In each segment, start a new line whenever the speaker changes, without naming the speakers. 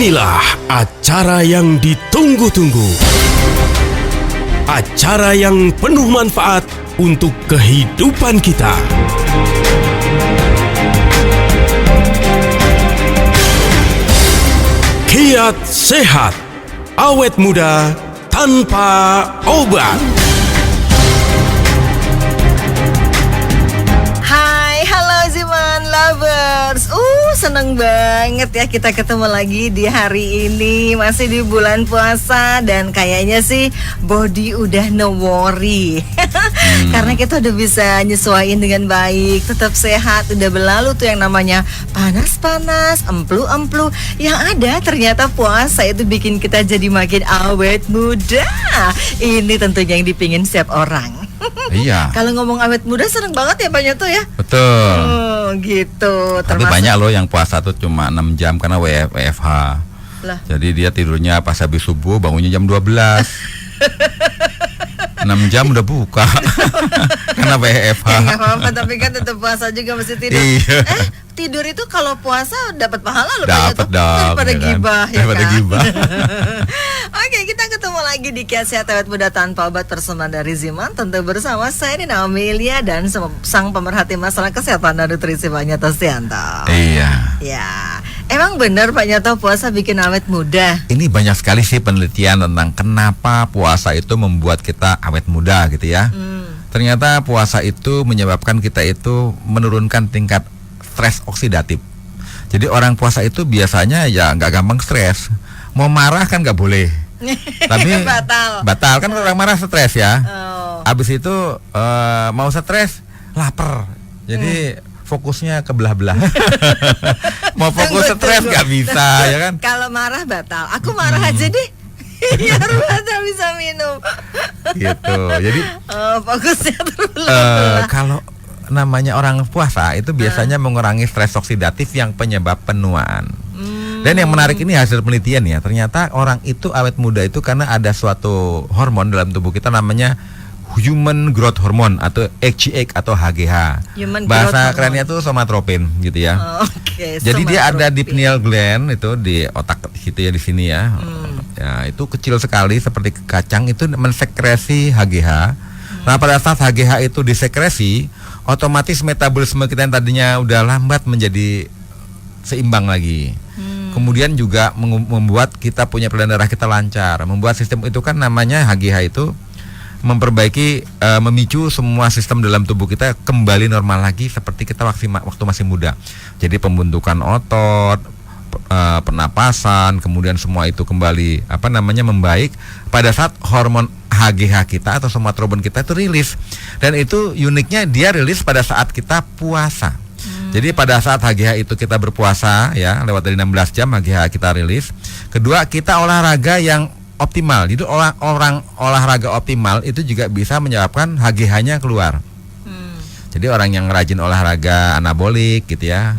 Inilah acara yang ditunggu-tunggu. Acara yang penuh manfaat untuk kehidupan kita. Kiat sehat, awet muda tanpa obat.
Hai, halo Ziman Lovers. Seneng banget ya kita ketemu lagi di hari ini. Masih di bulan puasa dan kayaknya sih body udah no worry. Karena kita udah bisa nyesuaiin dengan baik, tetap sehat. Udah berlalu tuh yang namanya panas-panas, emplu-emplu. Yang ada ternyata puasa itu bikin kita jadi makin awet muda. Ini tentunya yang dipingin setiap orang.
Iya.
Kalau ngomong awet muda seneng banget ya banyak tuh ya.
Betul.
Oh gitu.
Tapi banyak loh yang puasa tuh cuma 6 jam karena WFH.
Lah.
Jadi dia tidurnya pas habis subuh, bangunnya jam 12. 6 jam udah buka. Karena WFH.
Ya nggak apa-apa, tapi kan tetap puasa juga mesti tidur.
Iya.
Tidur itu kalau puasa dapat pahala loh.
Dapat dong.
Daripada
Ya kan?
gibah ya
Daripada
kan.
gibah.
Oke, kita ketemu lagi di Kiat Sehat Awet Muda Tanpa Obat persembahan dari Ziman. Tentu bersama saya Nina Amelia dan sang pemerhati masalah kesehatan dan nutrisi Pak Nyoto Stianto.
Iya.
Ya, emang benar Pak Nyoto puasa bikin awet muda?
Ini banyak sekali sih penelitian tentang kenapa puasa itu membuat kita awet muda gitu ya. Ternyata puasa itu menyebabkan kita itu menurunkan tingkat stres oksidatif. Jadi orang puasa itu biasanya ya nggak gampang stres. Mau marah kan nggak boleh. Tapi batal kan orang marah stres ya. Abis itu mau stres lapar. Jadi fokusnya ke belah-belah. Mau fokus stres nggak bisa ya kan.
Kalau marah batal. Aku marah aja deh. Biar batal bisa minum.
Gitu. Jadi
fokusnya terbelah-belah.
Kalau namanya orang puasa itu biasanya mengurangi stres oksidatif yang penyebab penuaan. Dan yang menarik ini hasil penelitian ya, ternyata orang itu awet muda itu karena ada suatu hormon dalam tubuh kita namanya human growth hormone atau HGH atau HGH. Bahasa kerennya itu somatropin gitu ya. Jadi dia ada di pineal gland itu di otak situ ya, di sini ya. Ya, itu kecil sekali seperti kacang, itu mensekresi HGH. Nah, pada saat HGH itu disekresi, otomatis metabolisme kita yang tadinya udah lambat menjadi seimbang lagi. Kemudian juga membuat kita punya peredaran darah kita lancar. Membuat sistem itu kan namanya HGH itu memperbaiki, memicu semua sistem dalam tubuh kita kembali normal lagi seperti kita waktu masih muda. Jadi pembentukan otot, pernapasan, kemudian semua itu kembali membaik pada saat hormon HGH kita atau somatropin kita itu rilis. Dan itu uniknya dia rilis pada saat kita puasa. Jadi pada saat HGH itu kita berpuasa ya, lewat dari 16 jam HGH kita rilis. Kedua, kita olahraga yang optimal. Jadi orang olahraga optimal itu juga bisa menyebabkan HGH-nya keluar. Jadi orang yang rajin olahraga anabolik gitu ya,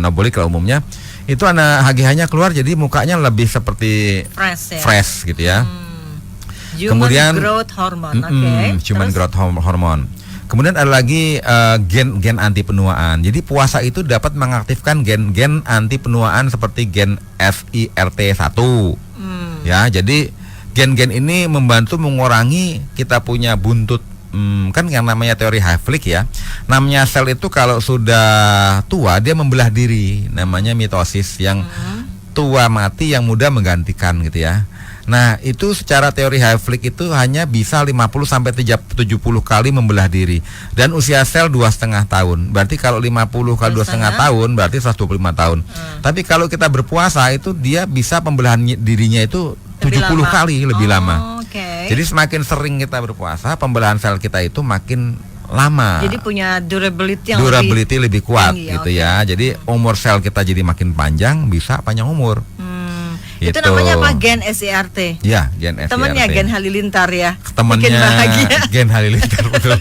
anabolik kalau umumnya itu HGH-nya keluar, jadi mukanya lebih seperti fresh gitu ya.
Human growth hormone.
Human growth hormone. Kemudian ada lagi gen anti penuaan. Jadi puasa itu dapat mengaktifkan gen anti penuaan seperti gen SIRT1. Ya, jadi gen-gen ini membantu mengurangi kita punya buntut. Kan yang namanya teori Hayflick ya. Namanya sel itu kalau sudah tua dia membelah diri, namanya mitosis. Yang tua mati, yang muda menggantikan gitu ya. Nah, itu secara teori Hayflick itu hanya bisa 50 sampai 70 kali membelah diri. Dan usia sel 2,5 tahun. Berarti kalau 50 kali 2,5 tahun berarti 125 tahun. Tapi kalau kita berpuasa itu dia bisa pembelahan dirinya itu 70 kali lebih lama. Jadi semakin sering kita berpuasa, pembelahan sel kita itu makin lama.
Jadi punya durability
lebih kuat tinggi, gitu ya. Jadi umur sel kita jadi makin panjang, bisa panjang umur.
Itu namanya apa? Gen SIRT.
Ya, gen SIRT.
Temennya gen halilintar ya.
Temennya gen halilintar betul.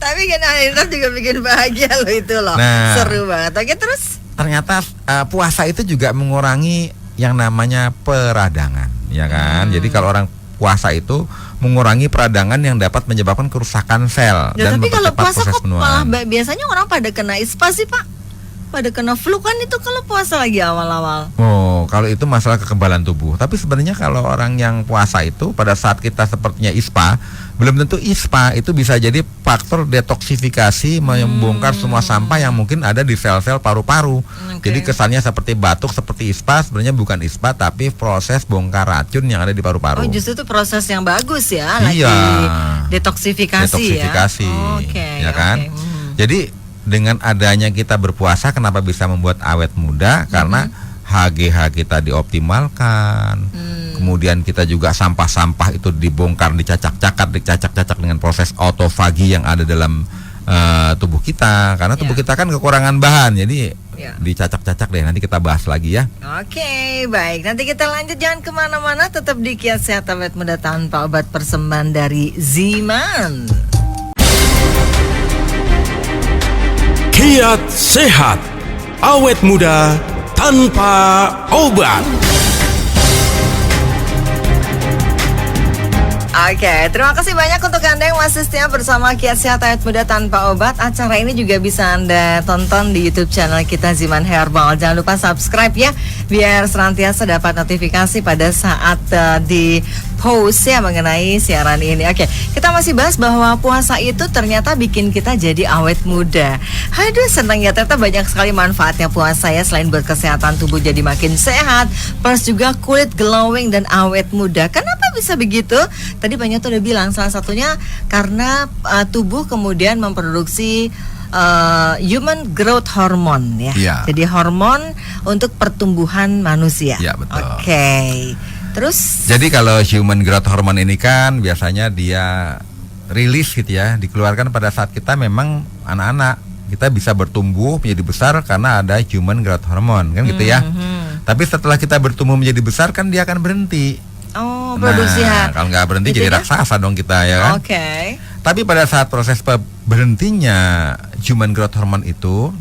Tapi gen halilintar juga bikin bahagia loh itu loh.
Nah,
seru banget. Oke, terus?
Ternyata puasa itu juga mengurangi yang namanya peradangan, ya kan? Jadi kalau orang puasa itu mengurangi peradangan yang dapat menyebabkan kerusakan sel
ya,
dan
tapi kalau
mempercepat
puasa
proses
kok
penuaan.
malah biasanya orang pada kena ispa sih Pak? pada kena flu kan itu kalau puasa lagi awal-awal.
Oh, kalau itu masalah kekebalan tubuh. Tapi sebenarnya kalau orang yang puasa itu pada saat kita sepertinya ISPA, belum tentu ISPA itu bisa jadi faktor detoksifikasi membongkar semua sampah yang mungkin ada di sel-sel paru-paru.
Oke.
Jadi kesannya seperti batuk, seperti ISPA, sebenarnya bukan ISPA tapi proses bongkar racun yang ada di paru-paru.
Oh, justru itu proses yang bagus ya,
Iya.
lagi detoksifikasi
Detoksifikasi,
ya. Oke.
ya kan?
Oke.
Jadi dengan adanya kita berpuasa, kenapa bisa membuat awet muda? Karena HGH kita dioptimalkan. Kemudian kita juga sampah-sampah itu dibongkar, dicacak-cacak dengan proses autofagi yang ada dalam tubuh kita. Karena tubuh
Ya.
kita kan kekurangan bahan, jadi
Ya.
dicacak-cacak deh. Nanti kita bahas lagi ya.
Oke, baik. Nanti kita lanjut, jangan kemana-mana. Tetap di Kiat Sehat Awet Muda Tanpa Obat, persembahan dari Ziman.
Kiat Sehat, awet muda tanpa obat.
Oke, terima kasih banyak untuk Anda yang masih setia bersama Kiat Sehat Awet Muda Tanpa Obat. Acara ini juga bisa Anda tonton di YouTube channel kita Ziman Herbal. Jangan lupa subscribe ya, biar senantiasa dapat notifikasi pada saat di post ya mengenai siaran ini. Oke, kita masih bahas bahwa puasa itu ternyata bikin kita jadi awet muda. Aduh, senang ya, ternyata banyak sekali manfaatnya puasa ya. Selain buat kesehatan tubuh jadi makin sehat, plus juga kulit glowing dan awet muda. Kenapa bisa begitu? Tadi banyak tuh udah bilang, salah satunya karena tubuh kemudian memproduksi human growth hormone ya.
Iya.
Jadi hormon untuk pertumbuhan manusia.
Iya, betul.
Oke. Terus
Jadi kalau human growth hormone ini kan biasanya dia rilis gitu ya, dikeluarkan pada saat kita memang anak-anak. Kita bisa bertumbuh menjadi besar karena ada human growth hormone kan gitu ya. Tapi setelah kita bertumbuh menjadi besar kan dia akan berhenti.
produksi
kalau nggak berhenti
gitu
jadi
ya?
raksasa dong kita ya kan.
Oke.
Tapi pada saat proses berhentinya human growth hormone itu,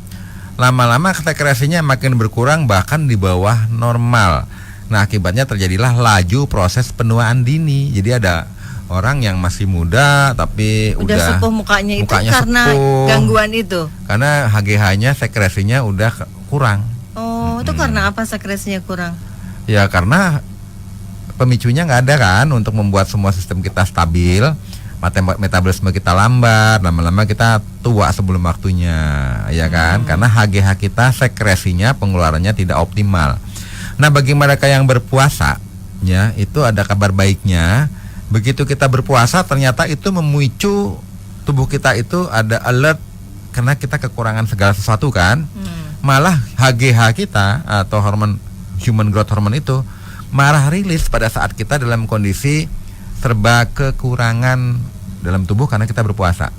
lama-lama sekresinya makin berkurang bahkan di bawah normal. Nah, akibatnya terjadilah laju proses penuaan dini. Jadi ada orang yang masih muda tapi
Udah sepuh mukanya itu
mukanya
karena
sepuh.
gangguan itu.
Karena HGH-nya sekresinya udah kurang.
Oh, itu karena apa sekresinya kurang?
Ya karena pemicunya nggak ada kan untuk membuat semua sistem kita stabil. Metabolisme kita lambat, lama-lama kita tua sebelum waktunya, ya kan? Karena HGH kita sekresinya pengeluarannya tidak optimal. Nah, bagi mereka yang berpuasa, ya itu ada kabar baiknya. Begitu kita berpuasa, ternyata itu memicu tubuh kita itu ada alert karena kita kekurangan segala sesuatu kan. Malah HGH kita atau hormon human growth hormone itu malah rilis pada saat kita dalam kondisi serba kekurangan dalam tubuh karena kita berpuasa.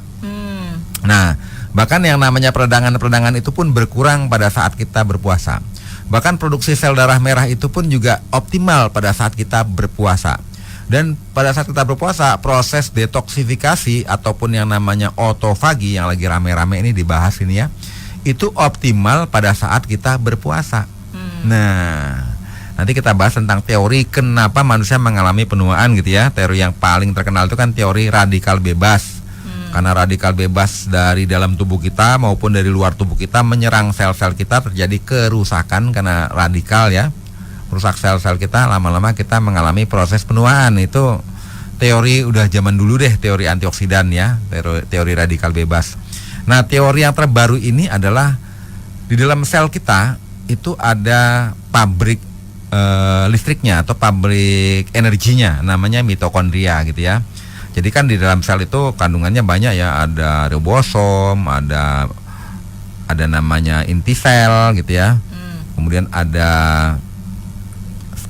Nah, bahkan yang namanya peradangan itu pun berkurang pada saat kita berpuasa. Bahkan produksi sel darah merah itu pun juga optimal pada saat kita berpuasa. Dan pada saat kita berpuasa, proses detoksifikasi ataupun yang namanya autofagi yang lagi rame-rame ini dibahas ini ya, itu optimal pada saat kita berpuasa. Nah, nanti kita bahas tentang teori kenapa manusia mengalami penuaan gitu ya. Teori yang paling terkenal itu kan teori radikal bebas. Karena radikal bebas dari dalam tubuh kita maupun dari luar tubuh kita menyerang sel-sel kita, terjadi kerusakan karena radikal ya. Rusak sel-sel kita, lama-lama kita mengalami proses penuaan. Itu teori udah zaman dulu deh, teori antioksidan ya, teori radikal bebas. Nah, teori yang terbaru ini adalah di dalam sel kita itu ada pabrik listriknya atau pabrik energinya, namanya mitokondria gitu ya. Jadi kan di dalam sel itu kandungannya banyak ya, ada ribosom, ada namanya inti sel gitu ya. Kemudian ada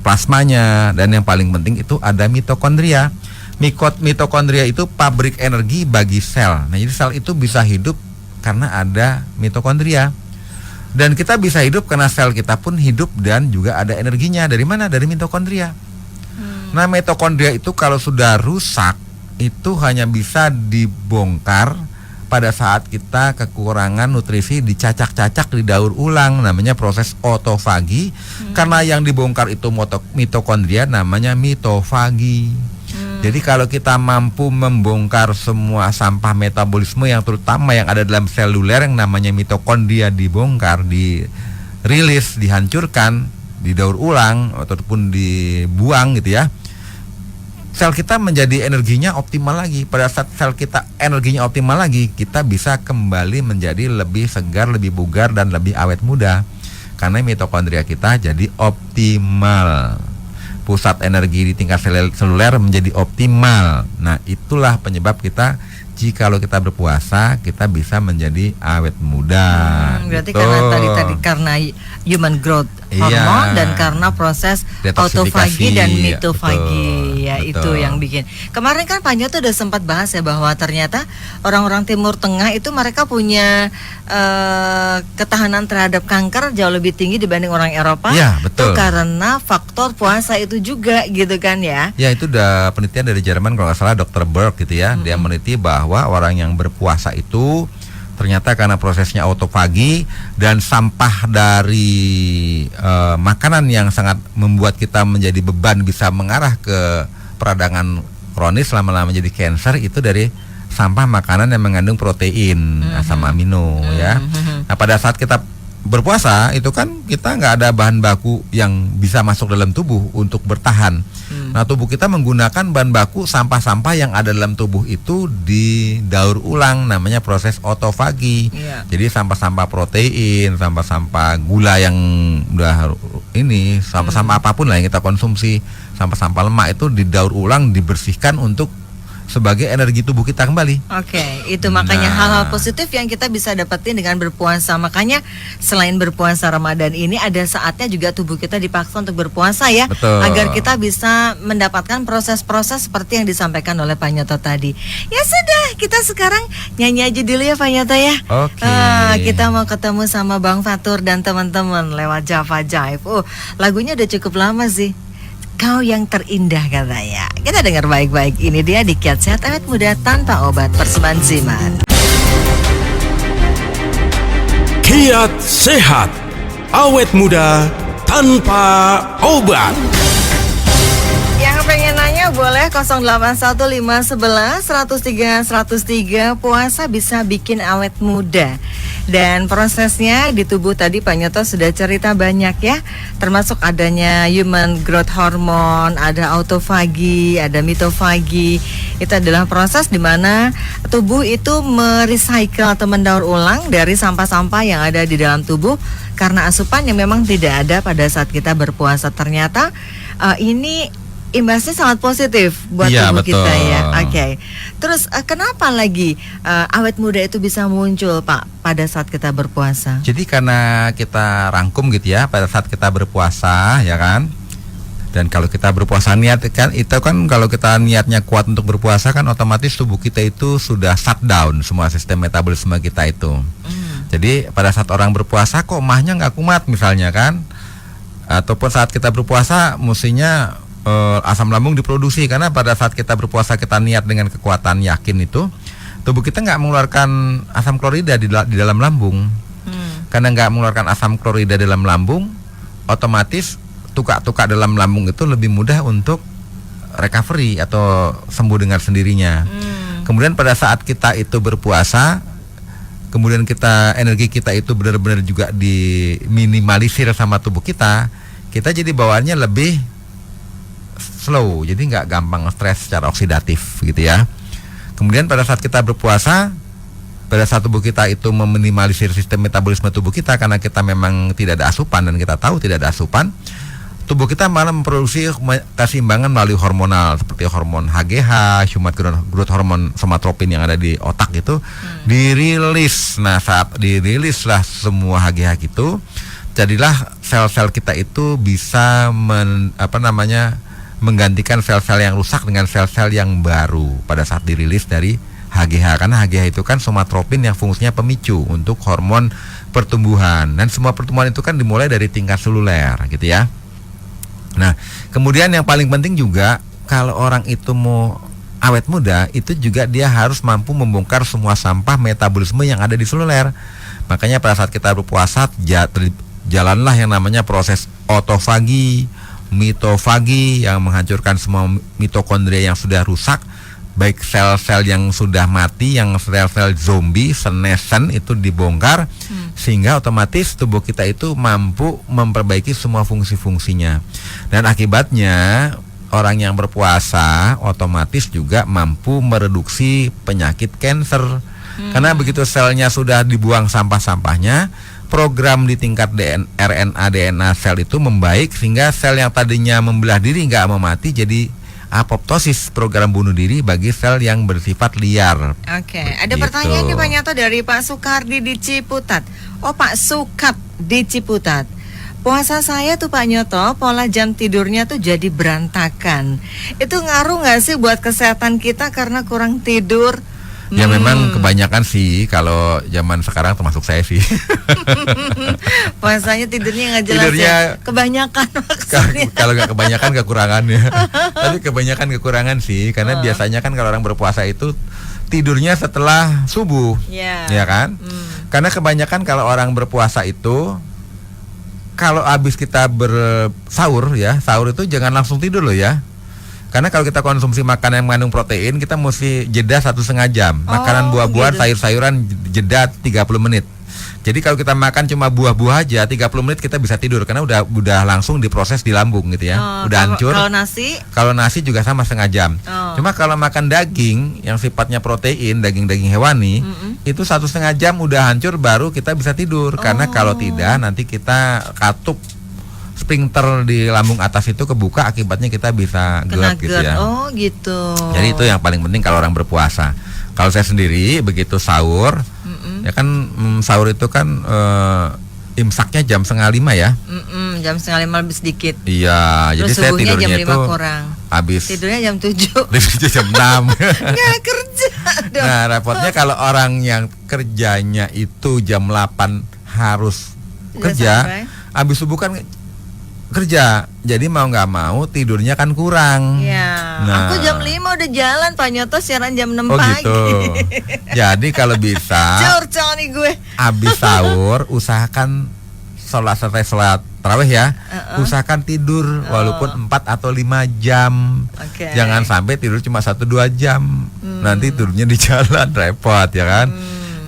plasmanya dan yang paling penting itu ada mitokondria. Mitokondria itu pabrik energi bagi sel. Nah, jadi sel itu bisa hidup karena ada mitokondria. Dan kita bisa hidup karena sel kita pun hidup dan juga ada energinya. Dari mana? Dari mitokondria. Nah, mitokondria itu kalau sudah rusak itu hanya bisa dibongkar pada saat kita kekurangan nutrisi, dicacak-cacak, didaur ulang, namanya proses autofagi. Karena yang dibongkar itu mitokondria, namanya mitofagi. Jadi kalau kita mampu membongkar semua sampah metabolisme yang terutama yang ada dalam seluler yang namanya mitokondria dibongkar, dirilis, dihancurkan, didaur ulang ataupun dibuang gitu ya. Sel kita menjadi energinya optimal lagi. Pada saat sel kita energinya optimal lagi, kita bisa kembali menjadi lebih segar, lebih bugar dan lebih awet muda. Karena mitokondria kita jadi optimal. Pusat energi di tingkat seluler menjadi optimal. Nah, itulah penyebab kita jikalau kita berpuasa kita bisa menjadi awet muda.
Berarti
gitu.
karena human growth hormone dan karena proses autofagi dan mitofagi, ya
betul.
itu yang bikin. Kemarin kan Pak Nyoto udah sempat bahas ya bahwa ternyata orang-orang Timur Tengah itu mereka punya ketahanan terhadap kanker jauh lebih tinggi dibanding orang Eropa.
Ya, betul.
Itu karena faktor puasa itu juga gitu kan ya.
Ya, itu udah penelitian dari Jerman kalau nggak salah Dr. Berg gitu ya. Dia meneliti bahwa orang yang berpuasa itu ternyata karena prosesnya autofagi dan sampah dari makanan yang sangat membuat kita menjadi beban bisa mengarah ke peradangan kronis lama-lama jadi kanker itu dari sampah makanan yang mengandung protein, asam amino ya. Nah, pada saat kita berpuasa itu kan kita nggak ada bahan baku yang bisa masuk dalam tubuh untuk bertahan. Nah, tubuh kita menggunakan bahan baku sampah-sampah yang ada dalam tubuh itu didaur ulang, namanya proses autofagi. Jadi sampah-sampah protein, sampah-sampah gula yang udah ini, sampah-sampah apapun lah yang kita konsumsi, sampah-sampah lemak itu didaur ulang, dibersihkan untuk sebagai energi tubuh kita kembali.
Oke, itu makanya hal-hal positif yang kita bisa dapetin dengan berpuasa. Makanya selain berpuasa Ramadan ini ada saatnya juga tubuh kita dipaksa untuk berpuasa ya.
Betul.
Agar kita bisa mendapatkan proses-proses seperti yang disampaikan oleh Pak Nyoto tadi. Ya sudah, kita sekarang nyanyi aja dulu ya Pak Nyoto ya.
Oke.
Kita mau ketemu sama Bang Fatur dan teman-teman lewat Java Jive. Lagunya udah cukup lama sih. Kau yang terindah katanya. Kita dengar baik-baik. Ini dia di Kiat Sehat Awet Muda Tanpa Obat Persembahan Ziman.
Kiat Sehat Awet Muda Tanpa Obat.
Yang pengen nanya boleh 081511103103. Puasa bisa bikin awet muda. Dan prosesnya di tubuh tadi Pak Nyoto sudah cerita banyak ya, termasuk adanya human growth hormone, ada autofagi, ada mitofagi. Itu adalah proses di mana tubuh itu merecycle atau mendaur ulang dari sampah-sampah yang ada di dalam tubuh karena asupan yang memang tidak ada pada saat kita berpuasa. Ternyata ini imbasnya sangat positif buat tubuh
betul.
kita ya. Oke. Terus kenapa lagi awet muda itu bisa muncul Pak pada saat kita berpuasa?
Jadi karena kita rangkum gitu ya pada saat kita berpuasa ya kan. Dan kalau kita berpuasa niat kan itu kan kalau kita niatnya kuat untuk berpuasa kan otomatis tubuh kita itu sudah shutdown semua sistem metabolisme kita itu. Jadi pada saat orang berpuasa kok mahnya nggak kumat misalnya kan. Ataupun saat kita berpuasa mestinya asam lambung diproduksi karena pada saat kita berpuasa kita niat dengan kekuatan yakin itu tubuh kita nggak mengeluarkan asam klorida di dalam lambung. Karena nggak mengeluarkan asam klorida dalam lambung, otomatis tukak-tukak dalam lambung itu lebih mudah untuk recovery atau sembuh dengan sendirinya. Kemudian pada saat kita itu berpuasa, kemudian energi kita itu benar-benar juga diminimalisir sama tubuh kita jadi bawaannya lebih slow, jadi nggak gampang stres secara oksidatif gitu ya. Kemudian pada saat kita berpuasa, pada saat tubuh kita itu meminimalisir sistem metabolisme tubuh kita karena kita memang tidak ada asupan dan kita tahu tidak ada asupan, tubuh kita malah memproduksi keseimbangan melalui hormonal seperti hormon HGH, human growth hormone, somatropin yang ada di otak itu dirilis. Nah, saat dirilislah semua HGH itu, jadilah sel-sel kita itu bisa menggantikan sel-sel yang rusak dengan sel-sel yang baru pada saat dirilis dari HGH. Karena HGH itu kan somatropin yang fungsinya pemicu untuk hormon pertumbuhan. Dan semua pertumbuhan itu kan dimulai dari tingkat seluler gitu ya. Nah, kemudian yang paling penting juga kalau orang itu mau awet muda, itu juga dia harus mampu membongkar semua sampah metabolisme yang ada di seluler. Makanya pada saat kita berpuasa jalanlah yang namanya proses autofagi, mitofagi yang menghancurkan semua mitokondria yang sudah rusak, baik sel-sel yang sudah mati, yang sel-sel zombie, senescent itu dibongkar, sehingga otomatis tubuh kita itu mampu memperbaiki semua fungsi-fungsinya. Dan akibatnya orang yang berpuasa otomatis juga mampu mereduksi penyakit kanker. Karena begitu selnya sudah dibuang sampah-sampahnya, program di tingkat RNA DNA sel itu membaik, sehingga sel yang tadinya membelah diri nggak mau mati jadi apoptosis, program bunuh diri bagi sel yang bersifat liar.
Oke, ada pertanyaan nih Pak Nyoto dari Pak Sukardi di Ciputat. Oh, Pak Sukat di Ciputat. Puasa saya tuh Pak Nyoto, pola jam tidurnya tuh jadi berantakan. Itu ngaruh nggak sih buat kesehatan kita karena kurang tidur?
Ya memang kebanyakan sih, kalau zaman sekarang termasuk saya sih.
Puasanya tidurnya nggak jelas
Tidurnya,
ya. Kebanyakan maksudnya.
Kalau nggak kebanyakan kekurangan ya. Tapi kebanyakan kekurangan sih, karena biasanya kan kalau orang berpuasa itu tidurnya setelah subuh, ya kan? Karena kebanyakan kalau orang berpuasa itu, kalau habis kita bersahur ya, sahur itu jangan langsung tidur loh ya. Karena kalau kita konsumsi makanan yang mengandung protein, kita mesti jeda 1,5 jam. Makanan buah-buahan, sayur-sayuran jeda 30 menit. Jadi kalau kita makan cuma buah-buah aja 30 menit kita bisa tidur, karena udah langsung diproses di lambung gitu ya. Udah hancur. Kalau nasi juga sama 1/2 jam. Cuma kalau makan daging yang sifatnya protein, daging-daging hewani, itu 1,5 jam udah hancur baru kita bisa tidur. Karena kalau tidak nanti kita katup sphincter di lambung atas itu kebuka, akibatnya kita bisa gelap gitu ya.
Oh gitu.
Jadi itu yang paling penting kalau orang berpuasa. Kalau saya sendiri begitu sahur, ya kan sahur itu kan imsaknya jam 4:30 ya.
Jam 4:30 lebih sedikit.
Iya, jadi saya tidurnya
jam 5
itu
kurang.
Habis
tidurnya jam 7.
Tidurnya jam 6.
Nggak kerja dong.
Nah, repotnya kalau orang yang kerjanya itu jam 8 harus kerja, habis subuh kan kerja, jadi mau nggak mau tidurnya kan kurang.
Ya,
nah,
aku jam 5 udah jalan Pak Nyoto, siaran jam 6
pagi.
Gitu.
Jadi kalau bisa
curcol nih gue.
Habis sahur usahakan selesai sholat tarawih ya, usahakan tidur walaupun 4 atau 5 jam. Jangan sampai tidur cuma 1-2 jam. Nanti tidurnya di jalan repot ya kan.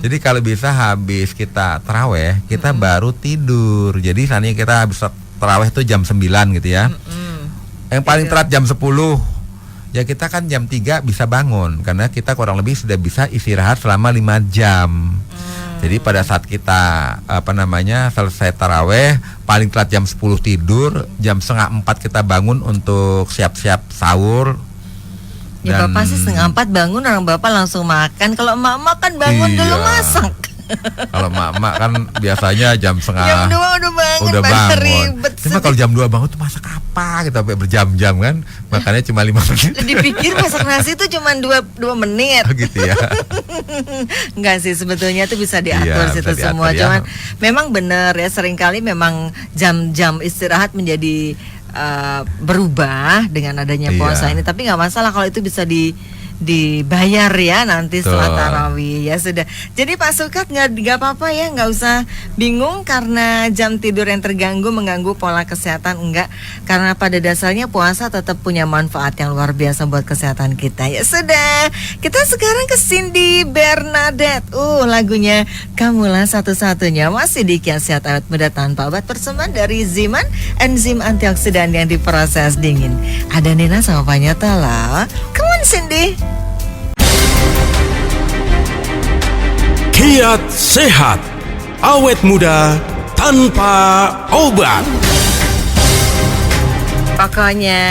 Jadi kalau bisa habis kita tarawih kita baru tidur. Jadi seandainya kita habis tarawih itu jam 9 gitu ya. Yang paling telat jam 10. Ya kita kan jam 3 bisa bangun, karena kita kurang lebih sudah bisa istirahat selama 5 jam. Jadi pada saat kita selesai tarawih, paling telat jam 10 tidur, jam 3:30 kita bangun untuk siap-siap sahur.
Ya Bapak sih 3:30 bangun, orang Bapak langsung makan. Kalau emak-emak kan bangun dulu masak.
Kalau emak-emak kan biasanya jam 1:30
jam 2 udah bangun. Ribet.
Cuma kalau jam 2 bangun tuh masak apa? Kita sampai berjam-jam kan. Makannya cuma 5 menit.
Dipikir masak nasi itu cuma 2 menit.
Oh gitu ya.
Enggak sih, sebetulnya tuh bisa diatur situ semua.
Ya.
Cuman memang benar ya, seringkali memang jam-jam istirahat menjadi berubah dengan adanya puasa ini. Tapi nggak masalah kalau itu bisa dibayar ya nanti setelah tarawih. Ya sudah. Jadi Pak Sukat nggak apa-apa ya, nggak usah bingung karena jam tidur yang terganggu mengganggu pola kesehatan, enggak. Karena pada dasarnya puasa tetap punya manfaat yang luar biasa buat kesehatan kita. Ya sudah. Kita sekarang ke Cindy Bernadette. Lagunya Kamulah Satu-Satunya, masih di Kiat Sehat Awet Muda Tanpa Obat, persembahan dari Ziman, enzim antioksidan yang diproses dingin. Ada Nina sama Pak Nyoto lah. Come on Cindy.
Kiat Sehat, awet muda tanpa obat.
Pokoknya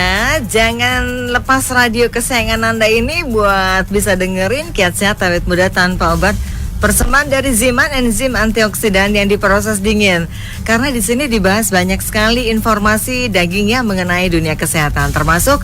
jangan lepas radio kesayangan Anda ini buat bisa dengerin Kiat Sehat Awet Muda Tanpa Obat, persembahan dari Ziman, enzim antioksidan yang diproses dingin. Karena di sini dibahas banyak sekali informasi dagingnya mengenai dunia kesehatan, termasuk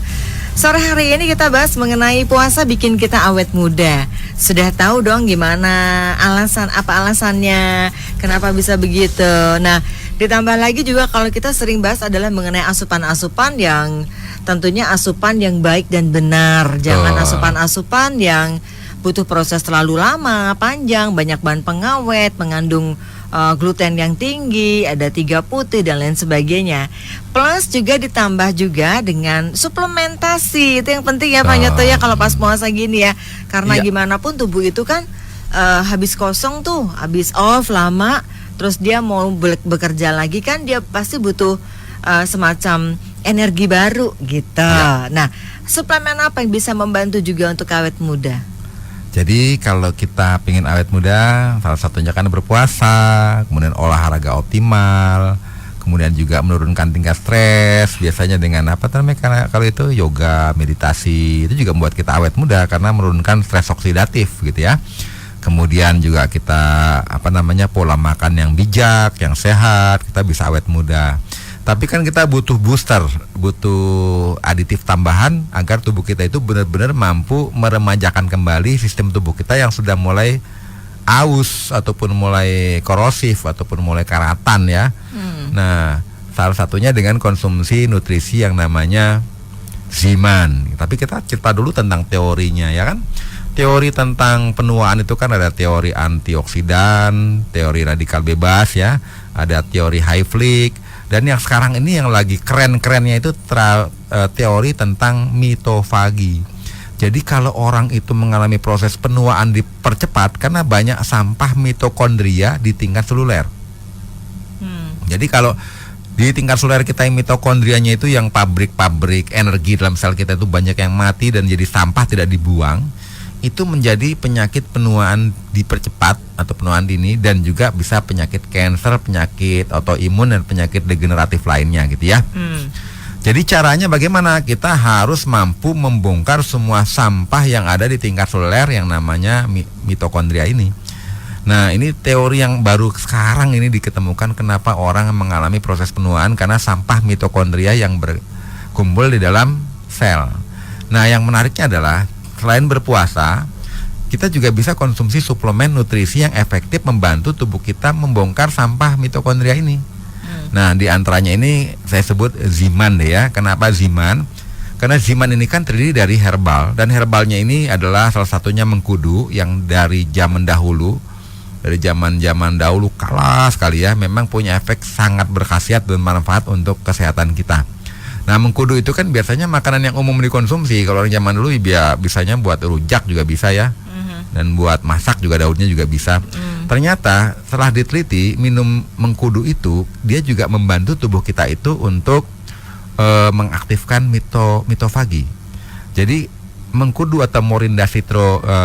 sore hari ini kita bahas mengenai puasa bikin kita awet muda. Sudah tahu dong gimana apa alasannya, kenapa bisa begitu. Nah, ditambah lagi juga kalau kita sering bahas adalah mengenai asupan-asupan yang tentunya asupan yang baik dan benar. Jangan asupan-asupan yang butuh proses terlalu lama, panjang, banyak bahan pengawet, mengandung gluten yang tinggi, ada 3 putih dan lain sebagainya. Plus juga ditambah juga dengan suplementasi. Itu yang penting ya Pak Nyoto ya kalau pas puasa gini ya. Karena gimana pun tubuh itu kan habis kosong tuh, habis off lama, terus dia mau bekerja lagi kan dia pasti butuh semacam energi baru gitu. Nah, suplemen apa yang bisa membantu juga untuk awet muda?
Jadi kalau kita pengen awet muda, salah satunya kan berpuasa, kemudian olahraga optimal, kemudian juga menurunkan tingkat stres, biasanya dengan apa namanya, karena kalau itu yoga, meditasi, itu juga membuat kita awet muda karena menurunkan stres oksidatif gitu ya. Kemudian juga kita pola makan yang bijak, yang sehat, kita bisa awet muda. Tapi kan kita butuh booster, butuh aditif tambahan agar tubuh kita itu benar-benar mampu meremajakan kembali sistem tubuh kita yang sudah mulai aus ataupun mulai korosif ataupun mulai karatan ya. Nah, salah satunya dengan konsumsi nutrisi yang namanya Ziman. Tapi kita cerita dulu tentang teorinya ya kan. Teori tentang penuaan itu kan ada teori antioksidan, teori radikal bebas ya, ada teori high flick. Dan yang sekarang ini yang lagi keren-kerennya itu teori tentang mitofagi. Jadi kalau orang itu mengalami proses penuaan dipercepat karena banyak sampah mitokondria di tingkat seluler. Jadi kalau di tingkat seluler kita yang mitokondrianya itu yang pabrik-pabrik energi dalam sel kita itu banyak yang mati dan jadi sampah tidak dibuang, itu menjadi penyakit penuaan dipercepat atau penuaan dini dan juga bisa penyakit kanker, penyakit autoimun dan penyakit degeneratif lainnya gitu ya. Jadi caranya bagaimana? Kita harus mampu membongkar semua sampah yang ada di tingkat seluler yang namanya mitokondria ini. Nah, ini teori yang baru sekarang ini diketemukan kenapa orang mengalami proses penuaan karena sampah mitokondria yang berkumpul di dalam sel. Nah, yang menariknya adalah selain berpuasa, kita juga bisa konsumsi suplemen nutrisi yang efektif membantu tubuh kita membongkar sampah mitokondria ini. Nah, di antaranya ini saya sebut Ziman deh ya. Kenapa Ziman? Karena Ziman ini kan terdiri dari herbal, dan herbalnya ini adalah salah satunya mengkudu yang dari zaman dahulu, dari zaman dahulu kala sekali ya, memang punya efek sangat berkhasiat dan manfaat untuk kesehatan kita. Nah, mengkudu itu kan biasanya makanan yang umum dikonsumsi. Kalau orang zaman dulu bisanya buat rujak juga bisa ya. Dan buat masak juga daunnya juga bisa. Ternyata setelah diteliti, minum mengkudu itu dia juga membantu tubuh kita itu untuk mengaktifkan mitofagi. Jadi mengkudu atau Morinda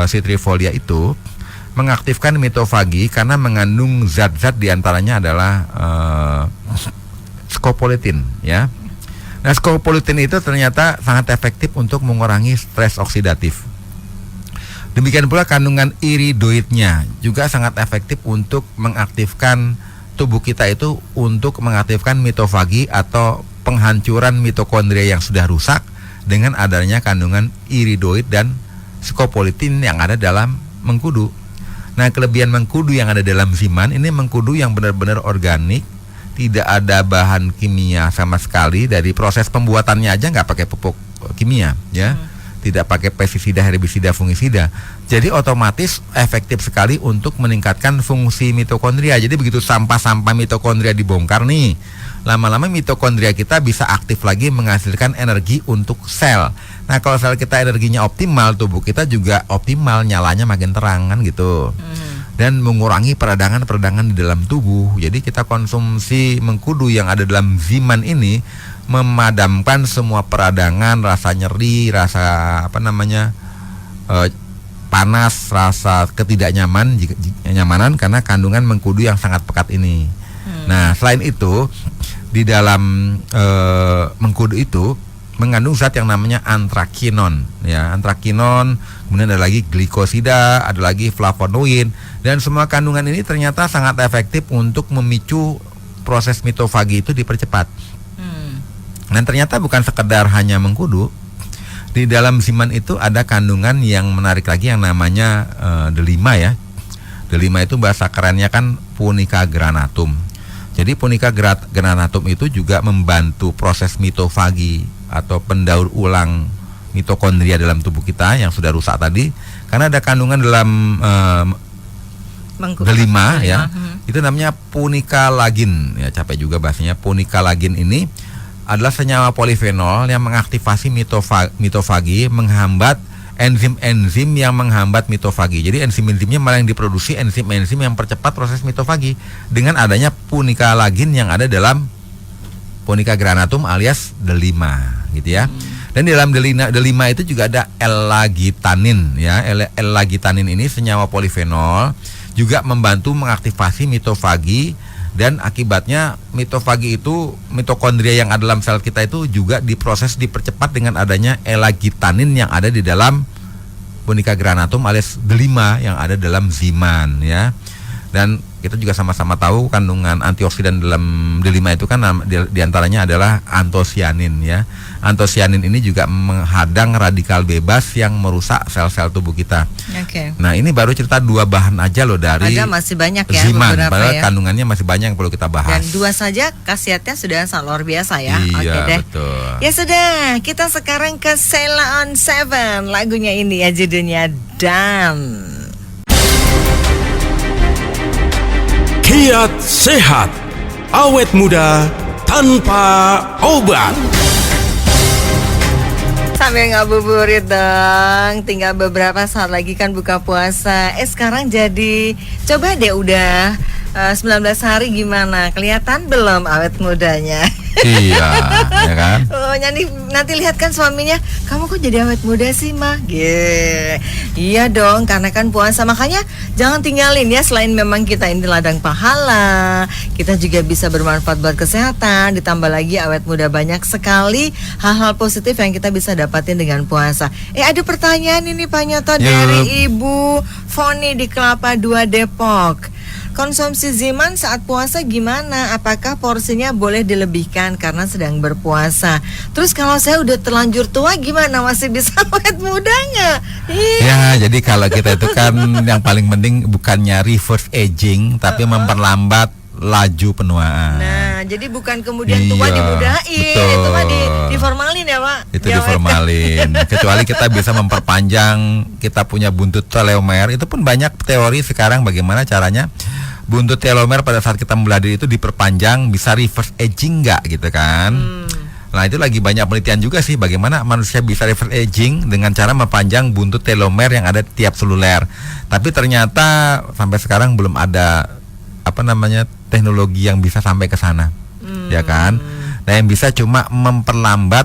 citrifolia itu mengaktifkan mitofagi karena mengandung zat-zat diantaranya adalah scopoletin ya. Nah, scopoletin itu ternyata sangat efektif untuk mengurangi stres oksidatif. Demikian pula kandungan iridoidnya juga sangat efektif untuk mengaktifkan tubuh kita itu untuk mengaktifkan mitofagi atau penghancuran mitokondria yang sudah rusak dengan adanya kandungan iridoid dan scopoletin yang ada dalam mengkudu. Nah, kelebihan mengkudu yang ada dalam Ziman ini mengkudu yang benar-benar organik, tidak ada bahan kimia sama sekali. Dari proses pembuatannya aja nggak pakai pupuk kimia ya, tidak pakai pestisida, herbisida, fungisida. Jadi otomatis efektif sekali untuk meningkatkan fungsi mitokondria. Jadi begitu sampah-sampah mitokondria dibongkar nih, lama-lama mitokondria kita bisa aktif lagi menghasilkan energi untuk sel. Nah, kalau sel kita energinya optimal, tubuh kita juga optimal, nyalanya makin terang kan gitu. Dan mengurangi peradangan-peradangan di dalam tubuh. Jadi kita konsumsi mengkudu yang ada dalam Ziman ini memadamkan semua peradangan, rasa nyeri, rasa panas, rasa ketidaknyamanan karena kandungan mengkudu yang sangat pekat ini. Nah, selain itu di dalam mengkudu itu mengandung zat yang namanya anthraquinon ya, anthraquinon, kemudian ada lagi glikosida, ada lagi flavonoid, dan semua kandungan ini ternyata sangat efektif untuk memicu proses mitofagi itu dipercepat. Dan ternyata bukan sekedar hanya mengkudu, di dalam Ziman itu ada kandungan yang menarik lagi yang namanya D5 ya. D5 itu bahasa kerennya kan Punica granatum. Jadi Punica granatum itu juga membantu proses mitofagi atau pendaur ulang mitokondria dalam tubuh kita yang sudah rusak tadi, Karena ada kandungan dalam delima ya. Itu namanya punicalagin. Ya, capek juga bahasanya. Punicalagin ini adalah senyawa polifenol yang mengaktifasi mitofagi, menghambat enzim-enzim yang menghambat mitofagi. Jadi enzim-enzimnya malah yang diproduksi enzim-enzim yang percepat proses mitofagi dengan adanya punicalagin yang ada dalam Punica granatum alias delima gitu ya. Dan di dalam delima itu juga ada L-lagitanin ya. L-lagitanin ini senyawa polifenol juga membantu mengaktifasi mitofagi dan akibatnya mitofagi itu mitokondria yang ada dalam sel kita itu juga dipercepat dengan adanya L-lagitanin yang ada di dalam Punica granatum alias delima yang ada dalam ziman ya. Dan kita juga sama-sama tahu kandungan antioksidan dalam delima itu kan diantaranya adalah antosianin ya. Antosianin ini juga menghadang radikal bebas yang merusak sel-sel tubuh kita.
Oke.
Nah ini baru cerita 2 bahan aja loh dari
masih banyak ya
ziman,
beberapa
padahal
ya.
kandungannya masih banyak yang perlu kita bahas.
Dan 2 saja khasiatnya sudah sangat luar biasa ya.
Iya,
Oke deh.
betul.
Ya sudah, kita sekarang ke Sheila on 7. Lagunya ini ya judulnya Dan.
Kiat sehat, awet muda tanpa obat.
Sambil ngabuburit dong. Tinggal beberapa saat lagi kan buka puasa. Sekarang jadi coba deh udah 19 hari gimana? Kelihatan belum awet mudanya?
Iya, ya kan?
Oh, nanti lihat kan suaminya, kamu kok jadi awet muda sih, mah? Iya dong, karena kan puasa. Makanya jangan tinggalin ya. Selain memang kita ini ladang pahala, kita juga bisa bermanfaat buat kesehatan. Ditambah lagi awet muda, banyak sekali hal-hal positif yang kita bisa dapatin dengan puasa. Ada pertanyaan ini Pak Nyoto dari Ibu Foni di Kelapa 2 Depok. Konsumsi ziman saat puasa gimana? Apakah porsinya boleh dilebihkan karena sedang berpuasa? Terus kalau saya udah terlanjur tua gimana? Masih bisa awet muda nggak?
Ya, jadi kalau kita itu kan yang paling penting bukannya reverse aging, tapi memperlambat laju penuaan.
Nah, jadi bukan kemudian tua
Iya,
dimudahin,
betul.
itu mah diformalin ya Pak?
Itu diformalin. Kecuali kita bisa memperpanjang, kita punya buntut telomer. Itu pun banyak teori sekarang bagaimana caranya buntut telomer pada saat kita melahirkan itu diperpanjang, bisa reverse aging nggak gitu kan? Nah itu lagi banyak penelitian juga sih bagaimana manusia bisa reverse aging dengan cara mempanjang buntut telomer yang ada di tiap seluler. Tapi ternyata sampai sekarang belum ada teknologi yang bisa sampai ke sana, ya kan? Nah yang bisa cuma memperlambat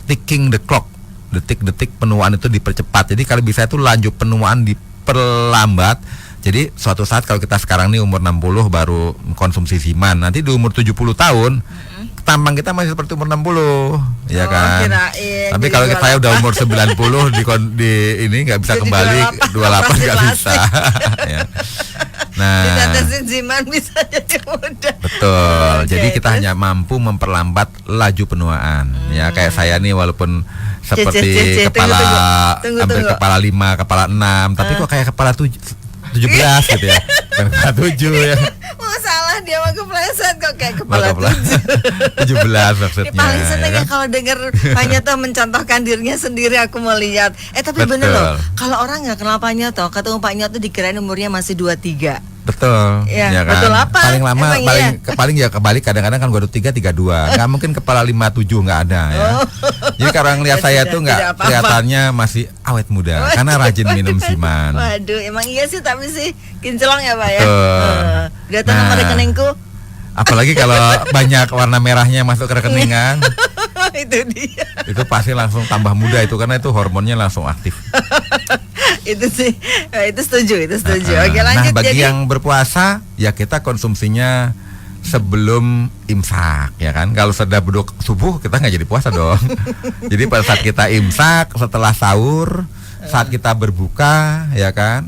ticking the clock, detik-detik penuaan itu dipercepat. Jadi kalau bisa itu laju penuaan diperlambat. Jadi suatu saat kalau kita sekarang nih umur 60 baru konsumsi ziman, nanti di umur 70 tahun tampang kita masih seperti umur 60, ya kan?
Kirain,
tapi kalau saya udah umur 90 di ini nggak bisa
jadi
kembali 28 nggak bisa. Ya. Nah,
ditetesin ziman bisa jadi muda.
betul.
Oke,
Jadi kita
terus?
hanya mampu memperlambat laju penuaan. Ya kayak saya nih walaupun seperti
Tunggu.
hampir kepala 5, kepala 6, tapi kok kayak kepala 17 gitu ya. Bukan kepala 7 ya.
Oh salah, dia mah kepleset kok kayak kepala 7.
17 maksudnya.
Paling seneng
ya
ya
kan?
kalau dengar Pak Nyoto mencontohkan dirinya sendiri, aku mau lihat. Tapi
Betul.
bener loh, kalau orang nggak kenal Pak Nyoto, ketemu Pak Nyoto dikirain umurnya masih 23.
Betul.
Ya,
kan?
betul apa?
Paling lama
Emang
paling ya kebalik kadang-kadang kan gua 32. Enggak mungkin kepala 57 enggak ada ya. Jadi kalau ngelihat saya tuh enggak kelihatannya masih awet muda karena rajin minum ziman.
Waduh, emang iya sih, tapi sih kinclong ya Pak ya.
Betul.
Lihat nomor rekeningku.
Apalagi kalau banyak warna merahnya masuk ke rekeningan.
Itu dia.
Itu pasti langsung tambah muda itu karena itu hormonnya langsung aktif.
Itu sih, itu setuju. Oke, lanjut.
Nah, bagi
jadi
yang berpuasa ya kita konsumsinya sebelum imsak ya kan. Kalau sudah beduk subuh kita nggak jadi puasa dong. Jadi pada saat kita imsak, setelah sahur, saat kita berbuka ya kan.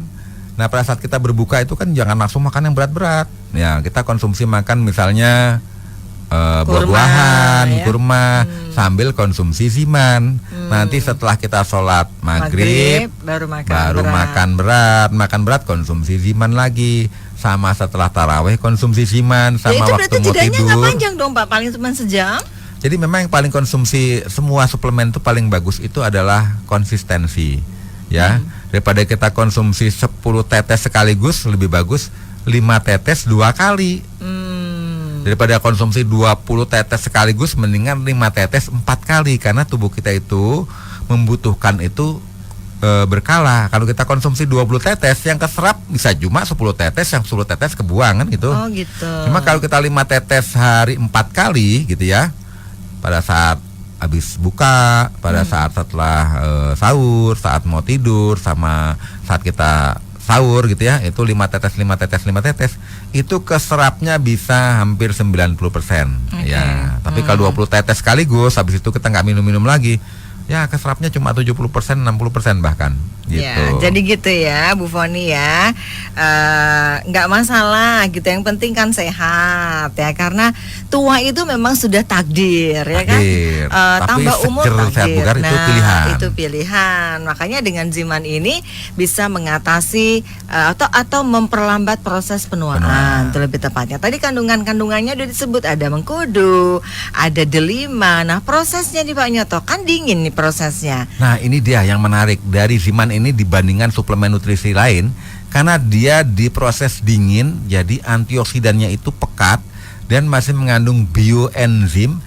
Nah pada saat kita berbuka itu kan jangan langsung makan yang berat-berat. Ya kita konsumsi makan misalnya buah-buahan,
ya.
kurma, sambil konsumsi ziman. Nanti setelah kita sholat maghrib
baru makan
makan berat konsumsi ziman lagi. Sama setelah taraweh konsumsi ziman, sama
itu
waktu
berarti
mau
jedanya nggak
tidur.
panjang dong Pak, paling cuma sejam.
Jadi memang yang paling konsumsi semua suplemen itu paling bagus itu adalah konsistensi, ya. Daripada kita konsumsi 10 tetes sekaligus, lebih bagus 5 tetes 2 kali. Daripada konsumsi 20 tetes sekaligus, mendingan 5 tetes 4 kali. Karena tubuh kita itu membutuhkan itu berkala. Kalau kita konsumsi 20 tetes, yang keserap bisa cuma 10 tetes, yang 10 tetes kebuang kan gitu.
Oh gitu.
Cuma kalau kita 5 tetes hari 4 kali gitu ya, pada saat habis buka, pada saat setelah sahur, saat mau tidur, sama saat kita sahur gitu ya, itu 5 tetes, 5 tetes, 5 tetes, itu keserapnya bisa hampir 90%. Ya, tapi kalau 20 tetes sekaligus, habis itu kita nggak minum-minum lagi, ya keserapnya cuma 70%, 60% bahkan gitu.
Ya, jadi gitu ya Bu Foni ya, nggak masalah gitu, yang penting kan sehat ya, karena tua itu memang sudah takdir ya kan.
Tapi
Tambah umur
seger, sehat
takdir.
bugar itu pilihan.
Itu pilihan. Makanya dengan Ziman ini bisa mengatasi atau memperlambat proses penuaan. Itu lebih tepatnya. Tadi kandungannya udah disebut, ada mengkudu, ada delima. Nah prosesnya nih Pak Nyoto, kan dingin nih prosesnya.
Nah ini dia yang menarik dari Ziman ini dibandingkan suplemen nutrisi lain, karena dia diproses dingin, jadi antioksidannya itu pekat dan masih mengandung bioenzim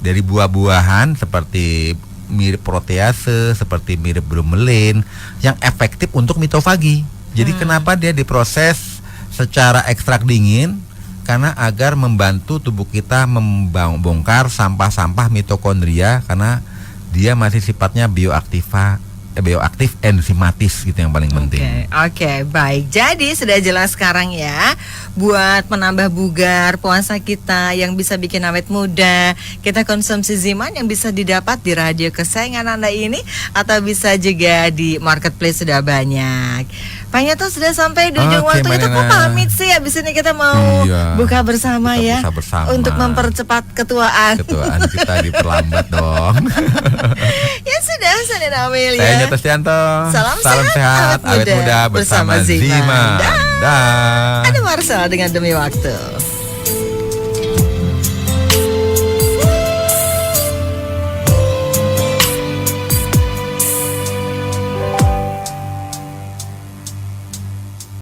dari buah-buahan seperti mirip protease, seperti mirip bromelain yang efektif untuk mitofagi. Jadi kenapa dia diproses secara ekstrak dingin? Karena agar membantu tubuh kita membongkar sampah-sampah mitokondria, karena dia masih sifatnya bioaktif enzimatis gitu yang paling penting.
Oke, baik. Jadi sudah jelas sekarang ya, buat menambah bugar puasa kita yang bisa bikin awet muda, kita konsumsi Ziman yang bisa didapat di radio kesayangan Anda ini, atau bisa juga di marketplace, sudah banyak. Pak Nyoto sudah sampai di ujung waktu, kita kok pamit sih? Abis ini kita mau buka bersama ya, untuk mempercepat ketuaan.
Ketuaan kita diperlambat dong.
Ya sudah, saya Amelia.
Saya Nyoto Stianto.
Salam
sehat, awet muda bersama Ziman.
Dan ada Marcel dengan Demi Waktu.